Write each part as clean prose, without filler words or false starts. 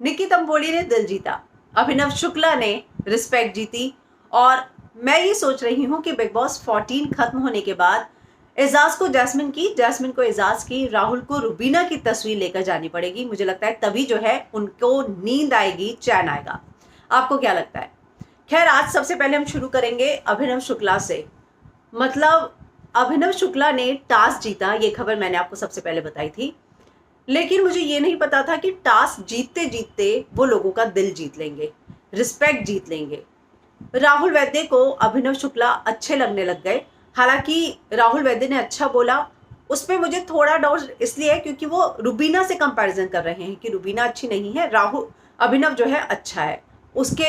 निक्की तंबोली ने दिल जीता, अभिनव शुक्ला ने रिस्पेक्ट जीती। और मैं ये सोच रही हूँ कि बिग बॉस 14 खत्म होने के बाद एजाज को जैस्मिन की, जैस्मिन को एजाज की, राहुल को रुबीना की तस्वीर लेकर जानी पड़ेगी। मुझे लगता है तभी जो है उनको नींद आएगी, चैन आएगा। आपको क्या लगता है? खैर, आज सबसे पहले हम शुरू करेंगे अभिनव शुक्ला से। मतलब अभिनव शुक्ला ने टास्क जीता, ये खबर मैंने आपको सबसे पहले बताई थी। लेकिन मुझे ये नहीं पता था कि टास्क जीतते जीतते वो लोगों का दिल जीत लेंगे, रिस्पेक्ट जीत लेंगे। राहुल वैद्य को अभिनव शुक्ला अच्छे लगने लग गए। हालांकि राहुल वैद्य ने अच्छा बोला, उसमें मुझे थोड़ा डाउट इसलिए है क्योंकि वो रुबीना से कंपैरिजन कर रहे हैं कि रुबीना अच्छी नहीं है, राहुल अभिनव जो है अच्छा है। उसके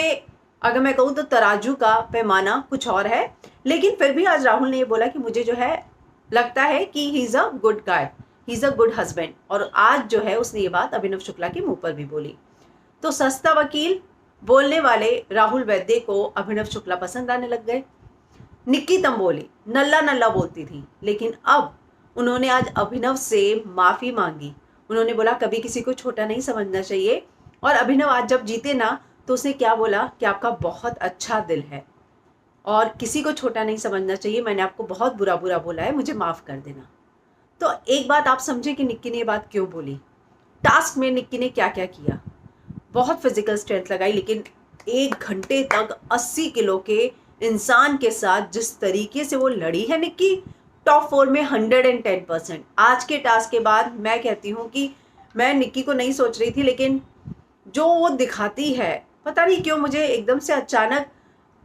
अगर मैं कहूँ तो तराजू का पैमाना कुछ और है। लेकिन फिर भी आज राहुल ने ये बोला कि मुझे जो है लगता है कि he is a good guy, he is a good husband. और आज जो है उसने ये बात अभिनव शुक्ला के मुंह पर भी बोली। तो सस्ता वकील बोलने वाले राहुल वैद्य को अभिनव शुक्ला पसंद आने लग गए। निक्की तंबोली नल्ला नल्ला बोलती थी, लेकिन अब उन्होंने आज अभिनव से माफी मांगी। उन्होंने बोला कभी किसी को छोटा नहीं समझना चाहिए। और अभिनव आज जब जीते ना, तो उसने क्या बोला कि आपका बहुत अच्छा दिल है और किसी को छोटा नहीं समझना चाहिए, मैंने आपको बहुत बुरा बुरा बोला है, मुझे माफ कर देना। तो एक बात आप समझे कि निक्की ने ये बात क्यों बोली। टास्क में निक्की ने क्या क्या किया, बहुत फिजिकल स्ट्रेंथ लगाई, लेकिन 1 घंटे तक 80 किलो के इंसान के साथ जिस तरीके से वो लड़ी है निक्की, टॉप 4 में 110%। आज के टास्क के बाद मैं कहती हूँ कि मैं निक्की को नहीं सोच रही थी, लेकिन जो वो दिखाती है, पता नहीं क्यों मुझे एकदम से अचानक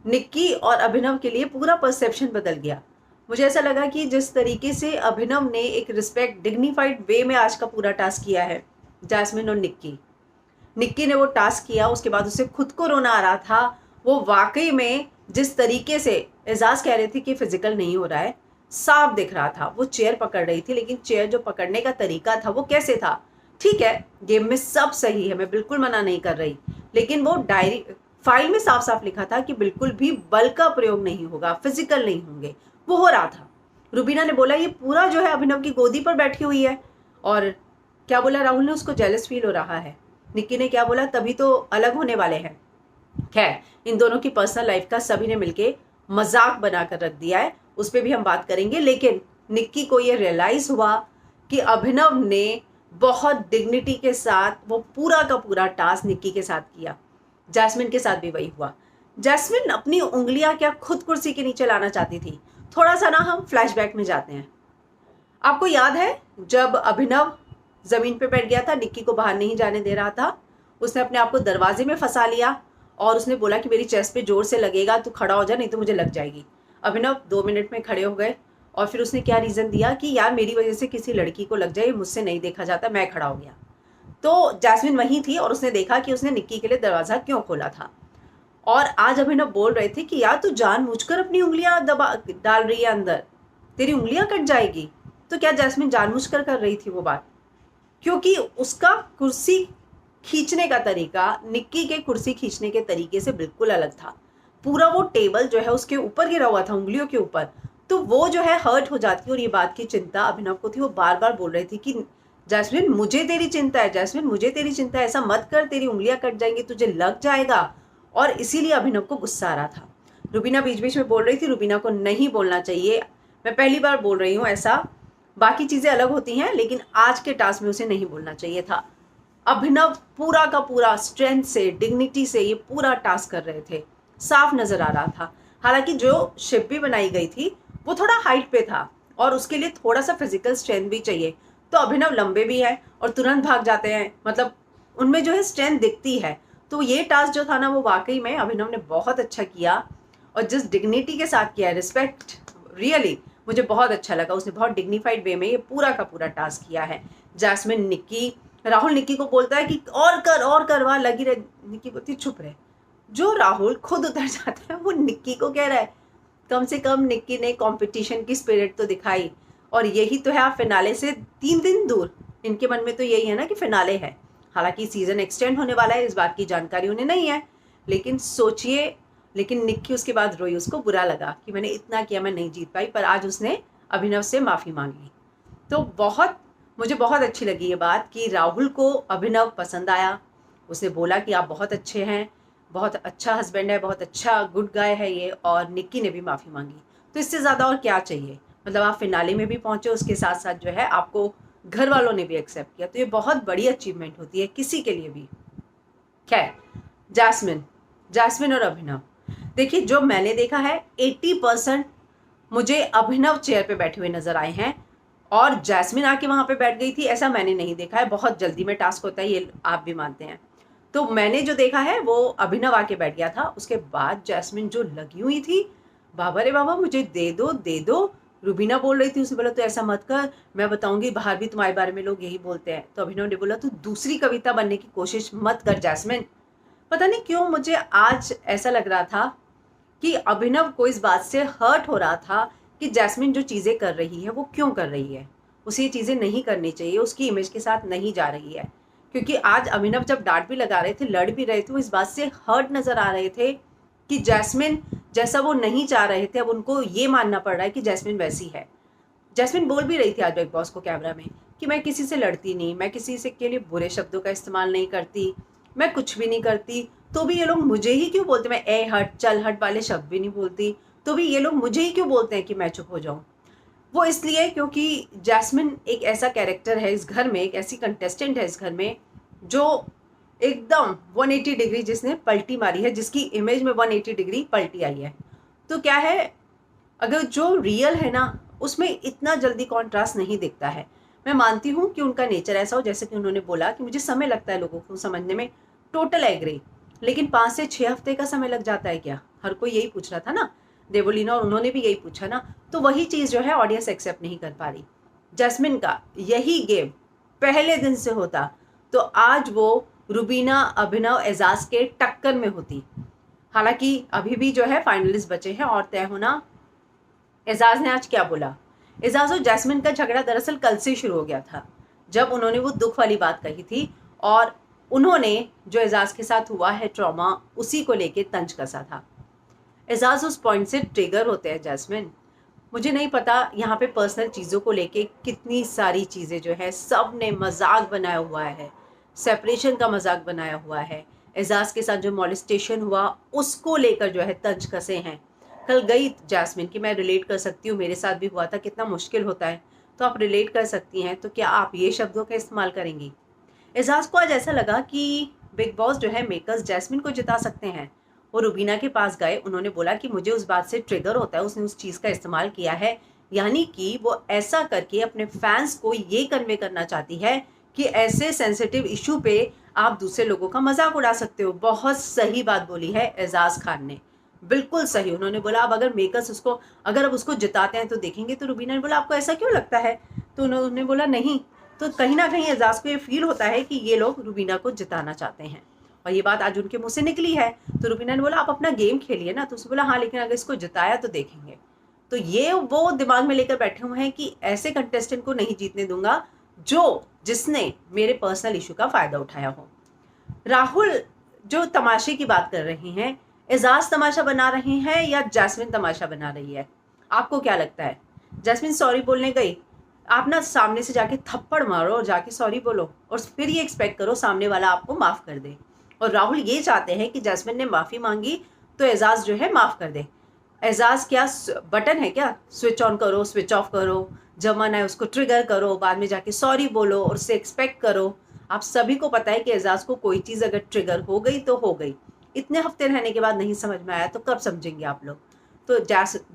निक्की और अभिनव के लिए पूरा परसेप्शन बदल गया। मुझे ऐसा लगा कि जिस तरीके से अभिनव ने एक रिस्पेक्ट डिग्निफाइड वे में आज का पूरा टास्क किया है, जैस्मिन और निक्की ने वो टास्क किया, उसके बाद उसे खुद को रोना आ रहा था। वो वाकई में जिस तरीके से एजाज कह रहे थे कि फिजिकल नहीं हो रहा है, साफ दिख रहा था। वो चेयर पकड़ रही थी, लेकिन चेयर जो पकड़ने का तरीका था वो कैसे था, ठीक है गेम में सब सही है, मैं बिल्कुल मना नहीं कर रही, लेकिन वो डायरी फाइल में साफ साफ लिखा था कि बिल्कुल भी बल का प्रयोग नहीं होगा, फिजिकल नहीं होंगे, वो हो रहा था। रुबीना ने बोला ये पूरा जो है अभिनव की गोदी पर बैठी हुई है। और क्या बोला राहुल ने, उसको जेलस फील हो रहा है। निक्की ने क्या बोला, तभी तो अलग होने वाले हैं। खैर, इन दोनों की पर्सनल लाइफ का सभी ने मिलके मजाक बनाकर रख दिया है, उस पर भी हम बात करेंगे। लेकिन निक्की को ये रियलाइज हुआ कि अभिनव ने बहुत डिग्निटी के साथ वो पूरा का पूरा टास्क निक्की के साथ किया। जैस्मिन के साथ भी वही हुआ। जैस्मिन अपनी उंगलियां क्या खुद कुर्सी के नीचे लाना चाहती थी। थोड़ा सा ना हम फ्लैशबैक में जाते हैं। आपको याद है जब अभिनव जमीन पे बैठ गया था, निक्की को बाहर नहीं जाने दे रहा था, उसने अपने आप को दरवाजे में फंसा लिया और उसने बोला कि मेरी चेस्ट पे जोर से लगेगा, तू खड़ा हो जा नहीं तो मुझे लग जाएगी। अभिनव 2 मिनट में खड़े हो गए और फिर उसने क्या रीजन दिया कि यार मेरी वजह से किसी लड़की को लग जाए, मुझसे नहीं देखा जाता, मैं खड़ा हो गया। तो जैस्मिन वहीं थी और उसने देखा कि उसने निक्की के लिए दरवाजा क्यों खोला था। और आज अभिनव बोल रहे थे कि यार तू जानबूझकर अपनी उंगलियां दबा डाल रही है अंदर, तेरी उंगलियां कट जाएगी। तो क्या जैस्मिन जानबूझकर कर रही थी वो बात? क्योंकि उसका कुर्सी खींचने का तरीका निक्की के कुर्सी खींचने के तरीके से बिल्कुल अलग था। पूरा वो टेबल जो है उसके ऊपर गिरा हुआ था, उंगलियों के ऊपर। तो वो जो है हर्ट हो जाती। और ये बात की चिंता अभिनव को थी, वो बार बार बोल रही थी कि जैस्मिन मुझे तेरी चिंता है, जैस्मिन मुझे तेरी चिंता है, ऐसा मत कर, तेरी उंगलियां कट जाएंगी, तुझे लग जाएगा। और इसीलिए अभिनव को गुस्सा आ रहा था। रुबीना बीच बीच में बोल रही थी रुबीना को नहीं बोलना चाहिए, मैं पहली बार बोल रही हूँ ऐसा, बाकी चीजें अलग होती हैं, लेकिन आज के टास्क में उसे नहीं बोलना चाहिए था। अभिनव पूरा का पूरा स्ट्रेंथ से, डिग्निटी से ये पूरा टास्क कर रहे थे, साफ नजर आ रहा था। हालांकि जो शिप भी बनाई गई थी वो थोड़ा हाइट पे था और उसके लिए थोड़ा सा फिजिकल स्ट्रेंथ भी चाहिए। तो अभिनव लंबे भी हैं और तुरंत भाग जाते हैं, मतलब उनमें जो है स्ट्रेंथ दिखती है। तो ये टास्क जो था ना, वो वाकई में अभिनव ने बहुत अच्छा किया और जिस डिग्निटी के साथ किया है, रिस्पेक्ट, रियली मुझे बहुत अच्छा लगा। उसने बहुत डिग्निफाइड वे में ये पूरा का पूरा टास्क किया है। जैस्मिन, निक्की, राहुल निक्की को बोलता है कि और कर, वहां लगी रहे, निक्की बोलती चुप रहे। जो राहुल खुद उतर जाता है वो निक्की को कह रहा है। कम से कम निक्की ने कंपटीशन की स्पिरिट तो दिखाई। और यही तो है, आप फिनाले से 3 दिन दूर, इनके मन में तो यही है ना कि फिनाले है। हालांकि सीजन एक्सटेंड होने वाला है, इस बात की जानकारी उन्हें नहीं है, लेकिन सोचिए। लेकिन निक्की उसके बाद रोई, उसको बुरा लगा कि मैंने इतना किया, मैं नहीं जीत पाई। पर आज उसने अभिनव से माफी मांग ली। तो मुझे बहुत अच्छी लगी ये बात कि राहुल को अभिनव पसंद आया, उसने बोला कि आप बहुत अच्छे हैं, बहुत अच्छा हस्बैंड है, बहुत अच्छा गुड गाय है ये, और निक्की ने भी माफ़ी मांगी। तो इससे ज़्यादा और क्या चाहिए? मतलब आप फिनाले में भी पहुंचे, उसके साथ साथ जो है आपको घर वालों ने भी एक्सेप्ट किया, तो ये बहुत बड़ी अचीवमेंट होती है किसी के लिए भी। खैर, जैस्मिन जैस्मिन और अभिनव, देखिए जो मैंने देखा है 80% मुझे अभिनव चेयर पे बैठे हुए नजर आए हैं, और जैस्मिन आके वहां पे बैठ गई थी ऐसा मैंने नहीं देखा है। बहुत जल्दी में टास्क होता है, ये आप भी मानते हैं। तो मैंने जो देखा है वो अभिनव आके बैठ गया था, उसके बाद जैस्मिन जो लगी हुई थी, बाबा रे बाबा मुझे दे दो दे दो। रुबीना बोल रही थी, उसे बोला तो ऐसा मत कर, मैं बताऊंगी बाहर भी तुम्हारे बारे में लोग यही बोलते हैं। तो अभिनव ने बोला तू दूसरी कविता बनने की कोशिश मत कर जैस्मिन। पता नहीं क्यों मुझे आज ऐसा लग रहा था कि अभिनव को इस बात से हर्ट हो रहा था कि जैस्मिन जो चीज़ें कर रही है वो क्यों कर रही है, उसे ये चीज़ें नहीं करनी चाहिए, उसकी इमेज के साथ नहीं जा रही है। क्योंकि आज अभिनव जब डांट भी लगा रहे थे, लड़ भी रहे थे, वो इस बात से हर्ट नजर आ रहे थे कि जैस्मिन जैसा वो नहीं चाह रहे थे, अब उनको ये मानना पड़ रहा है कि जैस्मिन वैसी है। जैस्मिन बोल भी रही थी आज बिग बॉस को कैमरा में कि मैं किसी से लड़ती नहीं, मैं किसी से के लिए बुरे शब्दों का इस्तेमाल नहीं करती, मैं कुछ भी नहीं करती, तो भी ये लोग मुझे ही क्यों बोलते, मैं ए हट चल हट वाले शब्द भी नहीं बोलती, तो भी ये लोग मुझे ही क्यों बोलते हैं कि मैं चुप हो जाऊं। वो इसलिए क्योंकि जैस्मिन एक ऐसा कैरेक्टर है इस घर में, एक ऐसी कंटेस्टेंट है इस घर में जो एकदम 180 डिग्री जिसने पलटी मारी है, जिसकी इमेज में 180 डिग्री पलटी आई है। तो क्या है, अगर जो रियल है ना उसमें इतना जल्दी कॉन्ट्रास्ट नहीं दिखता है। मैं मानती हूँ कि उनका नेचर ऐसा हो, जैसे कि उन्होंने बोला कि मुझे समय लगता है लोगों को समझने में, टोटल एग्री, लेकिन 5 से 6 हफ्ते का समय लग जाता है क्या? हर कोई यही पूछ रहा था ना, देवोलीना और उन्होंने भी यही पूछा ना। तो वही चीज़ जो है ऑडियंस एक्सेप्ट नहीं कर पा रही। जैस्मिन का यही गेम पहले दिन से होता तो आज वो रुबीना अभिनव एजाज के टक्कर में होती। हालांकि अभी भी जो है फाइनलिस्ट बचे हैं और तय होना। एजाज ने आज क्या बोला? एजाज और जैस्मिन का झगड़ा दरअसल कल से शुरू हो गया था, जब उन्होंने वो दुख वाली बात कही थी, और उन्होंने जो एजाज के साथ हुआ है ट्रॉमा, उसी को लेके तंज कसा था। एजाज उस पॉइंट से ट्रिगर होते हैं जैस्मिन। मुझे नहीं पता यहाँ पे पर्सनल चीज़ों को लेके कितनी सारी चीज़ें जो है सब ने मजाक बनाया हुआ है, सेपरेशन का मजाक बनाया हुआ है, एजाज के साथ जो मॉलेस्टेशन हुआ उसको लेकर जो है तंज कसे हैं। कल गई जैस्मिन कि मैं रिलेट कर सकती हूँ, मेरे साथ भी हुआ था, कितना मुश्किल होता है, तो आप रिलेट कर सकती हैं, तो क्या आप ये शब्दों का इस्तेमाल करेंगी? एजाज को आज ऐसा लगा कि बिग बॉस जो है मेकर्स जैस्मिन को जिता सकते हैं। वो रुबीना के पास गए, उन्होंने बोला कि मुझे उस बात से ट्रिगर होता है, उसने उस चीज़ का इस्तेमाल किया है, यानी कि वो ऐसा करके अपने फैंस को ये कन्वे करना चाहती है कि ऐसे सेंसिटिव इशू पे आप दूसरे लोगों का मजाक उड़ा सकते हो। बहुत सही बात बोली है एजाज खान ने, बिल्कुल सही। उन्होंने बोला अब अगर मेकर्स उसको, अगर अब उसको जिताते हैं तो देखेंगे। तो रुबीना ने बोला आपको ऐसा क्यों लगता है? तो उन्होंने बोला नहीं। तो कहीं ना कहीं एजाज को ये फील होता है कि ये लोग रुबीना को जिताना चाहते हैं, और ये बात आज उनके मुंह से निकली है। तो रुबीना ने बोला आप अपना गेम खेलिए ना। तो उसने बोला हाँ, लेकिन अगर इसको जिताया तो देखेंगे। तो ये वो दिमाग में लेकर बैठे हुए हैं कि ऐसे कंटेस्टेंट को नहीं जीतने दूंगा जिसने मेरे पर्सनल इशू का फायदा उठाया हो। राहुल जो तमाशे की बात कर रही हैं, एजाज तमाशा बना रही हैं या जैस्मिन तमाशा बना रही है? आपको क्या लगता है? जैस्मिन सॉरी बोलने गई, आप ना सामने से जाके थप्पड़ मारो और जाके सॉरी बोलो, और फिर ये एक्सपेक्ट करो सामने वाला आपको माफ कर दे। और राहुल ये चाहते हैं कि जैस्मिन ने माफी मांगी तो एजाज जो है माफ कर दे। एजाज क्या बटन है क्या? स्विच ऑन करो, स्विच ऑफ करो, जब मन है उसको ट्रिगर करो, बाद में जाके सॉरी बोलो और उससे एक्सपेक्ट करो। आप सभी को पता है कि एजाज को कोई चीज़ अगर ट्रिगर हो गई तो हो गई। इतने हफ्ते रहने के बाद नहीं समझ में आया तो कब समझेंगे आप लोग? तो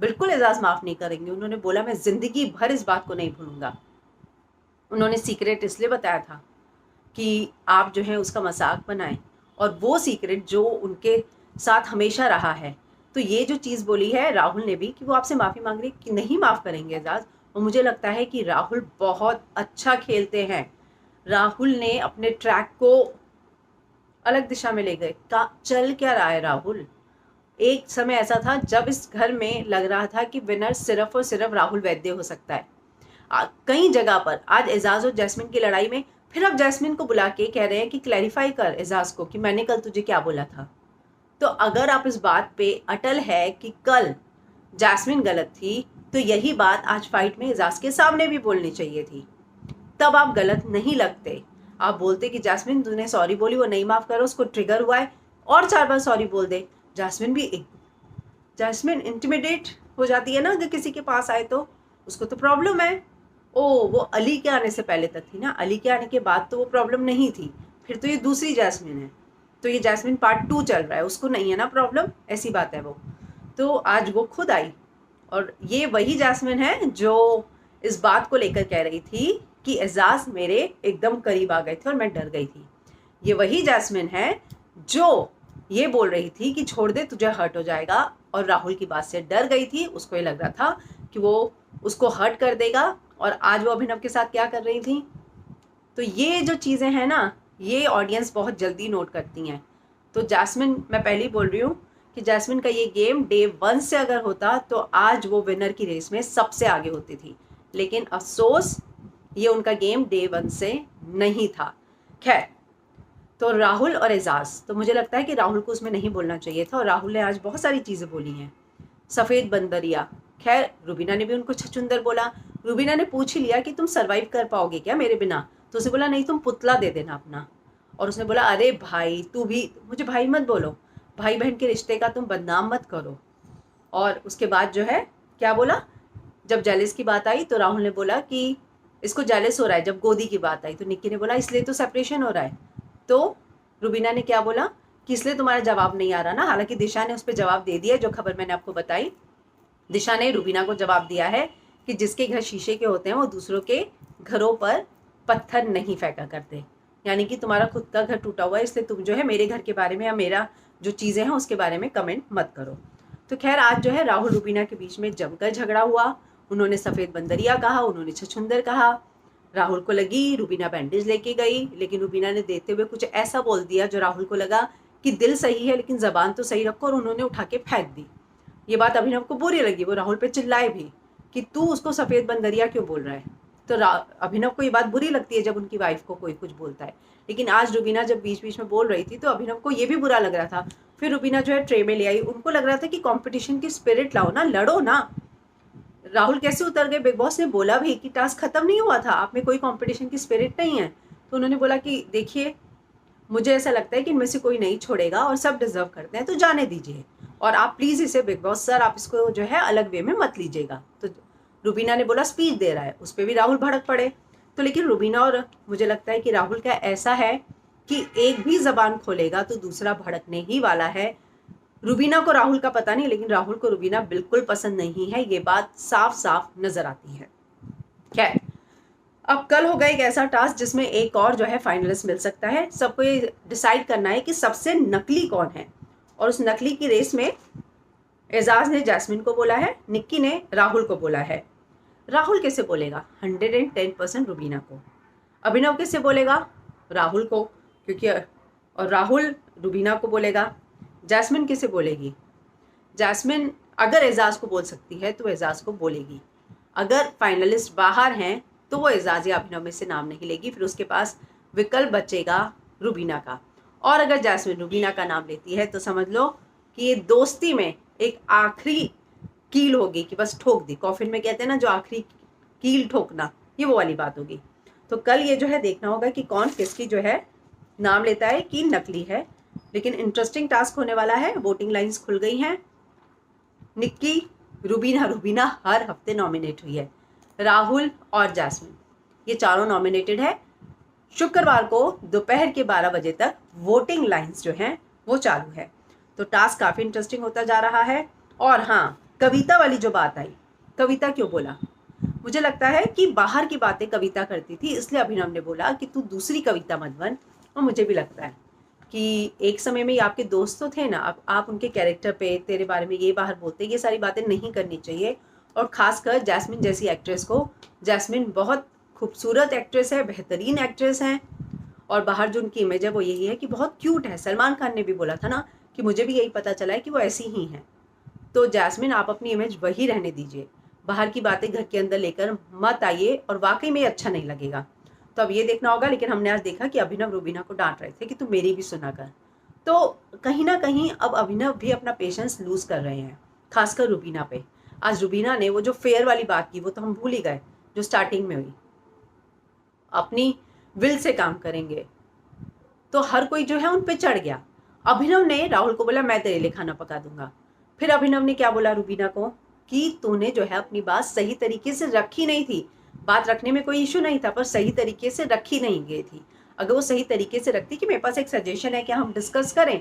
बिल्कुल एजाज माफ नहीं करेंगे। उन्होंने बोला मैं जिंदगी भर इस बात को नहीं भूलूंगा। उन्होंने सीक्रेट इसलिए बताया था कि आप जो है उसका मजाक बनाएं, और वो सीक्रेट जो उनके साथ हमेशा रहा है। तो ये जो चीज़ बोली है राहुल ने भी कि वो आपसे माफ़ी मांग रही कि नहीं माफ़ करेंगे एजाज। और मुझे लगता है कि राहुल बहुत अच्छा खेलते हैं। राहुल ने अपने ट्रैक को अलग दिशा में ले गए। का चल क्या रहा है राहुल? एक समय ऐसा था जब इस घर में लग रहा था कि विनर सिर्फ और सिर्फ राहुल वैद्य हो सकता है। कई जगह पर आज एजाज और जैस्मिन की लड़ाई में फिर अब जैस्मिन को बुला के कह रहे हैं कि क्लैरिफाई कर एजाज को कि मैंने कल तुझे क्या बोला था। तो अगर आप इस बात पे अटल है कि कल जैस्मिन गलत थी, तो यही बात आज फाइट में एजाज के सामने भी बोलनी चाहिए थी, तब आप गलत नहीं लगते। आप बोलते कि जैस्मिन तूने सॉरी बोली, वो नहीं माफ़ करो, उसको ट्रिगर हुआ है, और 4 बार सॉरी बोल दे। जैस्मिन इंटिमिडेट हो जाती है ना अगर किसी के पास आए तो, उसको तो प्रॉब्लम है। ओ वो अली के आने से पहले तक थी ना, अली के आने के बाद तो वो प्रॉब्लम नहीं थी, फिर तो ये दूसरी जैस्मिन है, तो ये जैस्मिन पार्ट 2 चल रहा है, उसको नहीं है ना प्रॉब्लम, ऐसी बात है वो। तो आज वो खुद आई, और ये वही जैस्मिन है जो इस बात को लेकर कह रही थी कि एजाज मेरे एकदम करीब आ गए थे और मैं डर गई थी। ये वही जैस्मिन है जो ये बोल रही थी कि छोड़ दे तुझे हर्ट हो जाएगा, और राहुल की बात से डर गई थी, उसको ये लग रहा था कि वो उसको हर्ट कर देगा, और आज वो अभिनव के साथ क्या कर रही थी। तो ये जो चीज़ें हैं ना, ये ऑडियंस बहुत जल्दी नोट करती हैं। तो जैस्मिन, मैं पहले ही बोल रही हूँ कि जैस्मिन का ये गेम डे 1 से अगर होता तो आज वो विनर की रेस में सबसे आगे होती थी, लेकिन अफसोस ये उनका गेम डे 1 से नहीं था। खैर, तो राहुल और एजाज, तो मुझे लगता है कि राहुल को उसमें नहीं बोलना चाहिए था, और राहुल ने आज बहुत सारी चीज़ें बोली हैं। सफ़ेद बंदरिया, खैर रुबीना ने भी उनको छछुंदर बोला। रुबीना ने पूछ ही लिया कि तुम सरवाइव कर पाओगे क्या मेरे बिना, तो उसे बोला नहीं तुम पुतला दे देना अपना। और उसने बोला अरे भाई तू भी, मुझे भाई मत बोलो, भाई बहन के रिश्ते का तुम बदनाम मत करो। और उसके बाद जो है क्या बोला, जब जेलिस की बात आई तो राहुल ने बोला कि इसको जेलिस हो रहा है। जब गोदी की बात आई तो निक्की ने बोला इसलिए तो सेपरेशन हो रहा है। तो रुबीना ने क्या बोला कि इसलिए तुम्हारा जवाब नहीं आ रहा ना, हालांकि दिशा ने उस पर जवाब दे दिया, जो खबर मैंने आपको बताई। दिशा ने रुबीना को जवाब दिया है कि जिसके घर शीशे के होते हैं वो दूसरों के घरों पर पत्थर नहीं फेंका करते, यानी कि तुम्हारा खुद का घर टूटा हुआ है, इसलिए तुम जो है मेरे घर के बारे में या मेरा जो चीज़ें हैं उसके बारे में कमेंट मत करो। तो खैर आज जो है राहुल रुबीना के बीच में जमकर झगड़ा हुआ। उन्होंने सफ़ेद बंदरिया कहा, उन्होंने छछुंदर कहा। राहुल को लगी रुबीना बैंडेज लेके गई, लेकिन रुबीना ने देते हुए कुछ ऐसा बोल दिया जो राहुल को लगा कि दिल सही है लेकिन ज़बान तो सही रखो, और उन्होंने उठा के फेंक दी। ये बात अभिनव को बुरी लगी, वो राहुल पे चिल्लाए भी कि तू उसको सफ़ेद बंदरिया क्यों बोल रहा है। तो अभिनव को ये बात बुरी लगती है जब उनकी वाइफ को कोई कुछ बोलता है, लेकिन आज रुबीना जब बीच बीच में बोल रही थी तो अभिनव को ये भी बुरा लग रहा था। फिर रुबीना जो है ट्रे में ले आई, उनको लग रहा था कि कंपटीशन की स्पिरिट लाओ ना, लड़ो ना। राहुल कैसे उतर गए, बिग बॉस ने बोला भी कि टास्क खत्म नहीं हुआ था, आप में कोई कंपटीशन की स्पिरिट नहीं है। तो उन्होंने बोला कि देखिए मुझे ऐसा लगता है कि इनमें से कोई नहीं छोड़ेगा और सब डिजर्व करते हैं, तो जाने दीजिए, और आप प्लीज़ इसे बिग बॉस सर आप इसको जो है अलग वे में मत लीजिएगा। तो रुबीना ने बोला स्पीच दे रहा है, उस पर भी राहुल भड़क पड़े। तो लेकिन रुबीना और मुझे लगता है कि राहुल का ऐसा है कि एक भी जबान खोलेगा तो दूसरा भड़कने ही वाला है। रुबीना को राहुल का पता नहीं, लेकिन राहुल को रुबीना बिल्कुल पसंद नहीं है, ये बात साफ साफ नजर आती है। खैर, अब कल होगा एक ऐसा टास्क जिसमें एक और जो है फाइनलिस्ट मिल सकता है। सबको ये डिसाइड करना है कि सबसे नकली कौन है, और उस नकली की रेस में एजाज ने जैस्मिन को बोला है, निक्की ने राहुल को बोला है। राहुल कैसे बोलेगा? 110% रुबीना को। अभिनव कैसे बोलेगा? राहुल को, क्योंकि और राहुल रुबीना को बोलेगा। जैस्मिन किसे बोलेगी? जैस्मिन अगर एजाज को बोल सकती है तो एजाज को बोलेगी। अगर फाइनलिस्ट बाहर हैं तो वो एजाज या अभिनव में से नाम नहीं लेगी, फिर उसके पास विकल्प बचेगा रुबीना का। और अगर जैस्मिन रुबीना का नाम लेती है तो समझ लो कि ये दोस्ती में एक आखिरी कील होगी कि बस ठोक दी, कॉफिन में कहते हैं ना जो आखिरी कील ठोकना, ये वो वाली बात होगी। तो कल ये जो है देखना होगा कि कौन किसकी जो है नाम लेता है कि नकली है। लेकिन इंटरेस्टिंग टास्क होने वाला है। वोटिंग लाइंस खुल गई हैं। निक्की, रुबीना हर हफ्ते नॉमिनेट हुई है, राहुल और जैस्मिन ये चारों नॉमिनेटेड है। शुक्रवार को दोपहर के 12 बजे तक वोटिंग लाइंस जो हैं वो चालू है। तो टास्क काफ़ी इंटरेस्टिंग होता जा रहा है। और हाँ, कविता वाली जो बात आई, कविता क्यों बोला? मुझे लगता है कि बाहर की बातें कविता करती थी, इसलिए अभिनव ने बोला कि तू दूसरी कविता मत बन। और मुझे भी लगता है कि एक समय में ये आपके दोस्त तो थे ना, अब आप उनके कैरेक्टर पे तेरे बारे में ये बाहर बोलते, ये सारी बातें नहीं करनी चाहिए। और ख़ासकर जैस्मिन जैसी एक्ट्रेस को, जैस्मिन बहुत खूबसूरत एक्ट्रेस है, बेहतरीन एक्ट्रेस हैं, और बाहर जो उनकी इमेज है वो यही है कि बहुत क्यूट है। सलमान खान ने भी बोला था ना कि मुझे भी यही पता चला है कि वो ऐसी ही हैं। तो जैस्मिन आप अपनी इमेज वही रहने दीजिए, बाहर की बातें घर के अंदर लेकर मत आइए, और वाकई में अच्छा नहीं लगेगा। तो अब ये देखना होगा। लेकिन हमने आज देखा कि अभिनव रुबीना को डांट रहे थे कि तू मेरी भी सुना कर। तो कहीं ना कहीं अब अभिनव भी अपना पेशेंस लूज कर रहे हैं, खासकर रुबीना पे। आज रुबीना ने वो जो फेयर वाली बात की वो तो हम भूल ही गए, जो स्टार्टिंग में हुई। अपनी विल से काम करेंगे। तो हर कोई जो है उन पे चढ़ गया। अभिनव ने राहुल को बोला मैं तेरे लिए खाना पका दूंगा। फिर अभिनव ने क्या बोला रुबीना को कि तूने जो है अपनी बात सही तरीके से रखी नहीं थी। बात रखने में कोई इशू नहीं था, पर सही तरीके से रखी नहीं गई थी। अगर वो सही तरीके से रखती कि मेरे पास एक सजेशन है कि हम डिस्कस करें,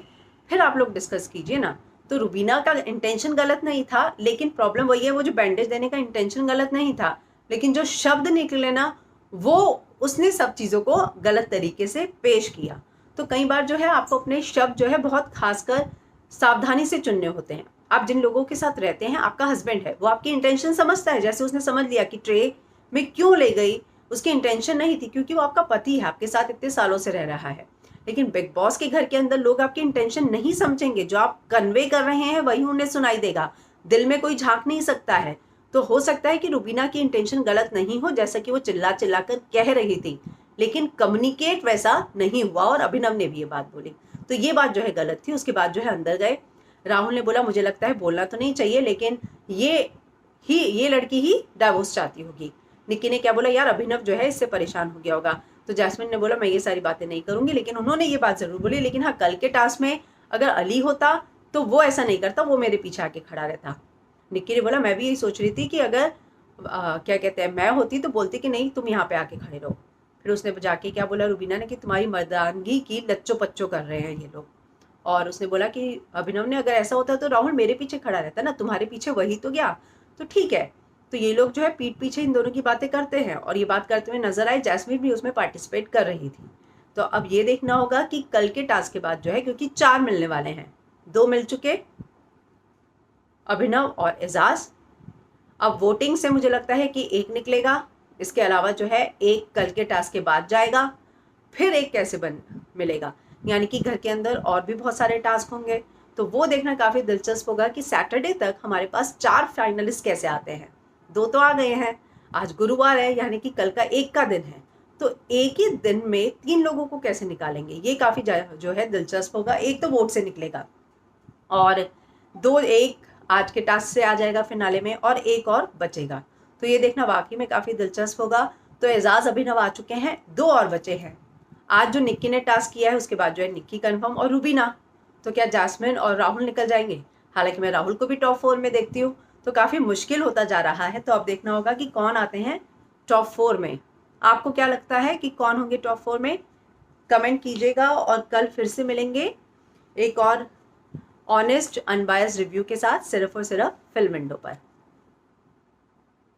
फिर आप लोग डिस्कस कीजिए ना। तो रुबीना का इंटेंशन गलत नहीं था, लेकिन प्रॉब्लम वही है, वो जो बैंडेज देने का इंटेंशन गलत नहीं था, लेकिन जो शब्द निकले ना, वो उसने सब चीज़ों को गलत तरीके से पेश किया। तो कई बार जो है आपको अपने शब्द जो है बहुत खासकर सावधानी से चुनने होते हैं। आप जिन लोगों के साथ रहते हैं, आपका हस्बैंड है, वो आपकी इंटेंशन समझता है। जैसे उसने समझ लिया कि ट्रे में क्यों ले गई, उसकी इंटेंशन नहीं थी, क्योंकि वो आपका पति है, आपके साथ इतने सालों से रह रहा है। लेकिन बिग बॉस के घर के अंदर लोग आपकी इंटेंशन नहीं समझेंगे। जो आप कन्वे कर रहे हैं वही उन्हें सुनाई देगा, दिल में कोई झांक नहीं सकता है। तो हो सकता है कि रुबीना की इंटेंशन गलत नहीं हो, जैसा कि वो चिल्ला चिल्ला कर कह रही थी, लेकिन कम्युनिकेट वैसा नहीं हुआ। और अभिनव ने भी ये बात बोली, तो ये बात जो है गलत थी। उसके बाद जो है अंदर गए, राहुल ने बोला मुझे लगता है बोलना तो नहीं चाहिए, लेकिन ये लड़की ही डाइवोर्स चाहती होगी। निक्की ने क्या बोला, यार अभिनव जो है इससे परेशान हो गया होगा। तो जैस्मिन ने बोला मैं ये सारी बातें नहीं करूंगी, लेकिन उन्होंने ये बात जरूर बोली। लेकिन हाँ, कल के टास्क में अगर अली होता तो वो ऐसा नहीं करता, वो मेरे पीछे आके खड़ा रहता। निक्की ने बोला मैं भी यही सोच रही थी कि अगर क्या कहते हैं मैं होती तो बोलती कि नहीं तुम यहाँ पे आके खड़े रहो। फिर उसने जाके क्या बोला रुबीना ने कि तुम्हारी मर्दानगी की लच्चो पच्चो कर रहे हैं ये लोग। और उसने बोला कि अभिनव ने अगर ऐसा होता तो राहुल मेरे पीछे खड़ा रहता ना, तुम्हारे पीछे वही तो गया। तो ठीक है, तो ये लोग जो है पीठ पीछे इन दोनों की बातें करते हैं, और ये बात करते हुए नजर आए। जैस्मिन भी उसमें पार्टिसिपेट कर रही थी। तो अब ये देखना होगा कि कल के टास्क के बाद जो है, क्योंकि 4 मिलने वाले हैं, 2 मिल चुके, अभिनव और एजाज। अब वोटिंग से मुझे लगता है कि 1 निकलेगा। इसके अलावा जो है 1 कल के टास्क के बाद जाएगा, फिर 1 कैसे मिलेगा, यानी कि घर के अंदर और भी बहुत सारे टास्क होंगे। तो वो देखना काफ़ी दिलचस्प होगा कि सैटरडे तक हमारे पास 4 फाइनलिस्ट कैसे आते हैं। 2 तो आ गए हैं, आज गुरुवार है, यानी कि कल का 1 का दिन है। तो एक ही दिन में 3 लोगों को कैसे निकालेंगे, ये काफ़ी जो है दिलचस्प होगा। 1 तो वोट से निकलेगा, और 1 आज के टास्क से आ जाएगा फिनाले में, और 1 और बचेगा। तो ये देखना वाकई में काफ़ी दिलचस्प होगा। तो एजाज अभिनव आ चुके हैं, 2 और बचे हैं। आज जो निक्की ने टास्क किया है उसके बाद जो है निक्की कंफर्म और रुबीना। तो क्या जैस्मिन और राहुल निकल जाएंगे? हालांकि मैं राहुल को भी टॉप 4 में देखती हूँ, तो काफ़ी मुश्किल होता जा रहा है। तो अब देखना होगा कि कौन आते हैं टॉप 4 में। आपको क्या लगता है कि कौन होंगे टॉप 4 में? कमेंट कीजिएगा, और कल फिर से मिलेंगे एक और ऑनेस्ट अनबायस्ड रिव्यू के साथ, सिर्फ और सिर्फ फिल्म विंडो पर।